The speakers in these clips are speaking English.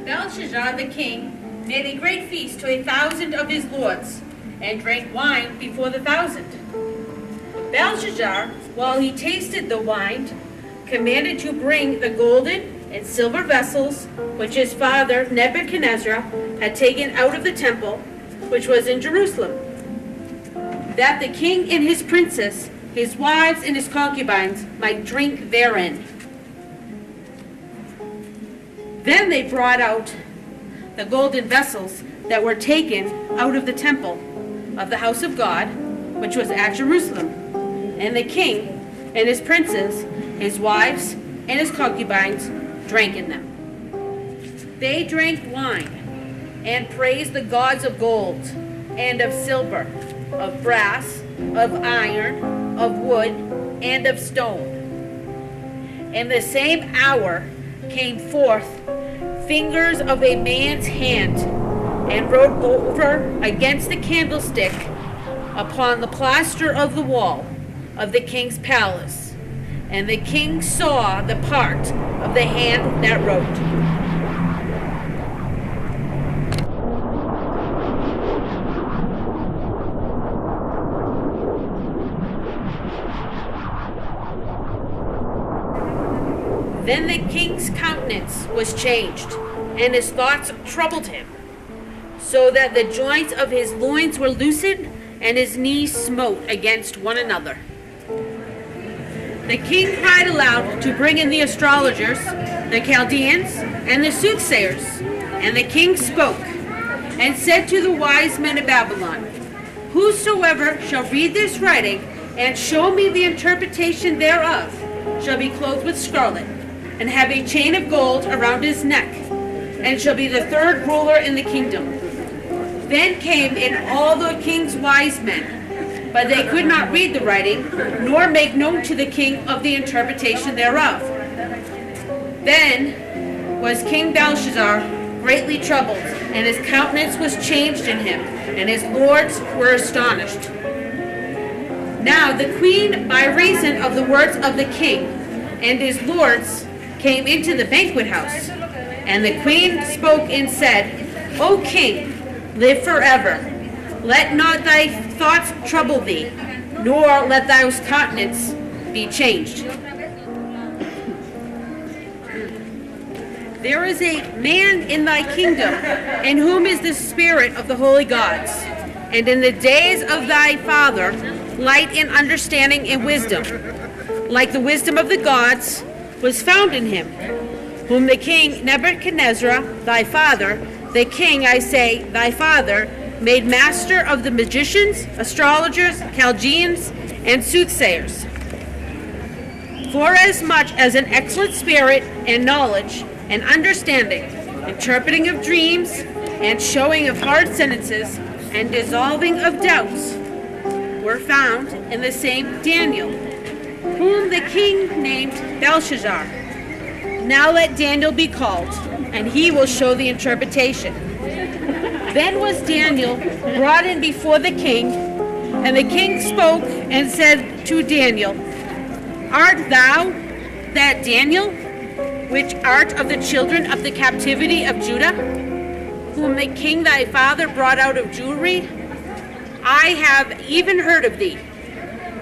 Belshazzar the king made a great feast to 1,000 of his lords, and drank wine before the 1,000. Belshazzar, while he tasted the wine, commanded to bring the golden and silver vessels which his father Nebuchadnezzar had taken out of the temple, which was in Jerusalem, that the king and his princes, his wives and his concubines, might drink therein. Then they brought out the golden vessels that were taken out of the temple of the house of God, which was at Jerusalem. And the king and his princes, his wives, and his concubines drank in them. They drank wine and praised the gods of gold and of silver, of brass, of iron, of wood, and of stone. In the same hour came forth fingers of a man's hand, and wrote over against the candlestick upon the plaister of the wall of the king's palace. And the king saw the part of the hand that wrote. Then the king's countenance was changed, and his thoughts troubled him, so that the joints of his loins were loosened, and his knees smote against one another. The king cried aloud to bring in the astrologers, the Chaldeans, and the soothsayers. And the king spoke, and said to the wise men of Babylon, Whosoever shall read this writing, and show me the interpretation thereof, shall be clothed with scarlet, and have a chain of gold around his neck, and shall be the third ruler in the kingdom. Then came in all the king's wise men, but they could not read the writing, nor make known to the king of the interpretation thereof. Then was King Belshazzar greatly troubled, and his countenance was changed in him, and his lords were astonished. Now the queen, by reason of the words of the king and his lords, came into the banquet house. And the queen spoke and said, O king, live forever. Let not thy thoughts trouble thee, nor let thy countenance be changed. There is a man in thy kingdom, in whom is the spirit of the holy gods. And in the days of thy father, light and understanding and wisdom, like the wisdom of the gods, was found in him, whom the king Nebuchadnezzar, thy father, the king, I say, thy father, made master of the magicians, astrologers, Chaldeans, and soothsayers. Forasmuch as an excellent spirit and knowledge and understanding, interpreting of dreams, and showing of hard sentences, and dissolving of doubts, were found in the same Daniel, whom the king named Belshazzar. Now let Daniel be called, and he will show the interpretation. Then was Daniel brought in before the king, and the king spoke and said to Daniel, Art thou that Daniel, which art of the children of the captivity of Judah, whom the king thy father brought out of Jewry? I have even heard of thee,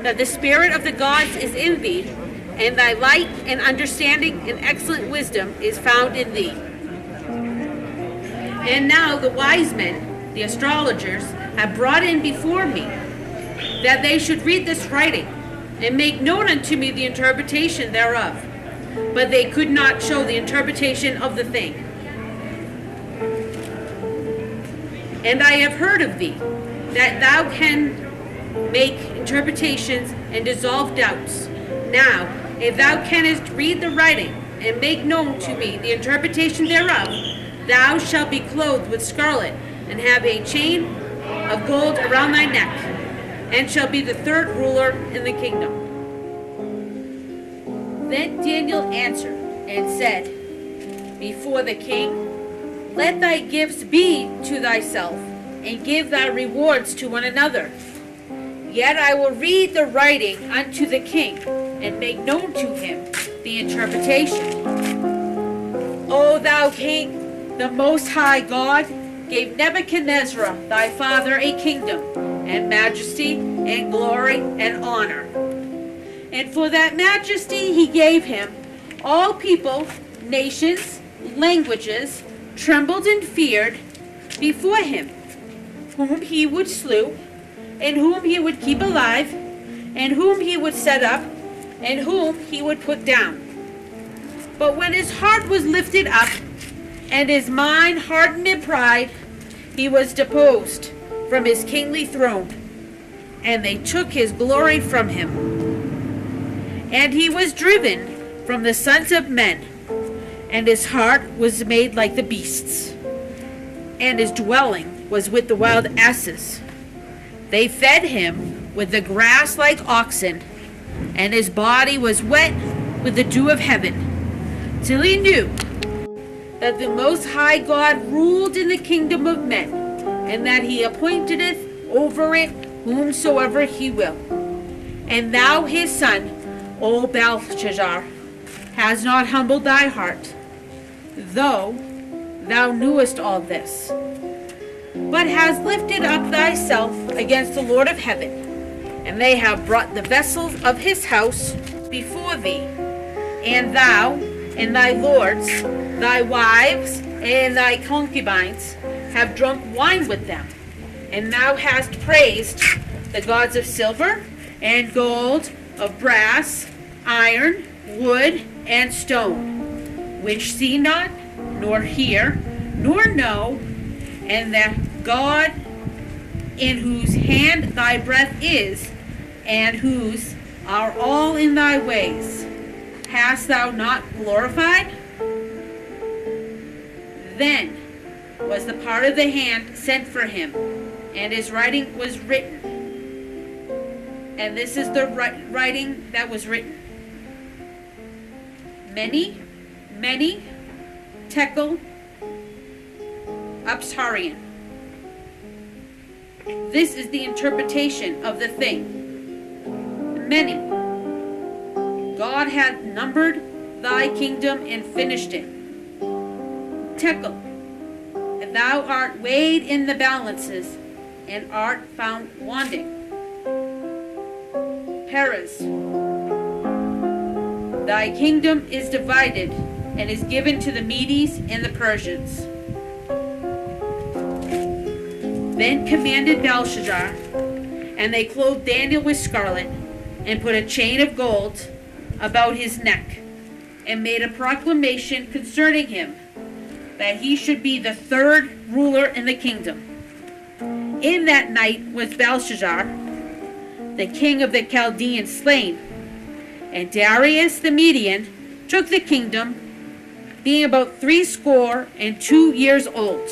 that the spirit of the gods is in thee, and thy light and understanding and excellent wisdom is found in thee. And now the wise men, the astrologers, have brought in before me, that they should read this writing, and make known unto me the interpretation thereof. But they could not show the interpretation of the thing. And I have heard of thee, that thou canst make interpretations and dissolve doubts. Now, if thou canst read the writing, and make known to me the interpretation thereof, thou shalt be clothed with scarlet, and have a chain of gold around thy neck, and shall be the third ruler in the kingdom. Then Daniel answered and said before the king, Let thy gifts be to thyself, and give thy rewards to one another. Yet I will read the writing unto the king, and make known to him the interpretation. O thou king, the Most High God gave Nebuchadnezzar thy father a kingdom, and majesty, and glory, and honor. And for that majesty he gave him, all people, nations, languages, trembled and feared before him, whom he would slew, and whom he would keep alive, and whom he would set up, and whom he would put down. But when his heart was lifted up, and his mind hardened in pride, he was deposed from his kingly throne, and they took his glory from him. And he was driven from the sons of men, and his heart was made like the beasts, and his dwelling was with the wild asses. They fed him with the grass like oxen, and his body was wet with the dew of heaven, till he knew that the Most High God ruled in the kingdom of men, and that he appointeth over it whomsoever he will. And thou his son, O Belshazzar, has not humbled thy heart, though thou knewest all this, but has lifted up thyself against the Lord of heaven, and they have brought the vessels of his house before thee, and thou and thy lords, thy wives, and thy concubines have drunk wine with them, and thou hast praised the gods of silver and gold, of brass, iron, wood, and stone, which see not, nor hear, nor know, and that God in whose hand thy breath is, and whose are all in thy ways, hast thou not glorified? Then was the part of the hand sent for him, and his writing was written. And this is the writing that was written. Many, tekel, upsarian. This is the interpretation of the thing. Many. God hath numbered thy kingdom and finished it. Tekel. And thou art weighed in the balances, and art found wanting. Perez. Thy kingdom is divided, and is given to the Medes and the Persians. Then commanded Belshazzar, and they clothed Daniel with scarlet, and put a chain of gold about his neck, and made a proclamation concerning him, that he should be the third ruler in the kingdom. In that night was Belshazzar, the king of the Chaldeans, slain, and Darius the Median took the kingdom, being about 62 years old.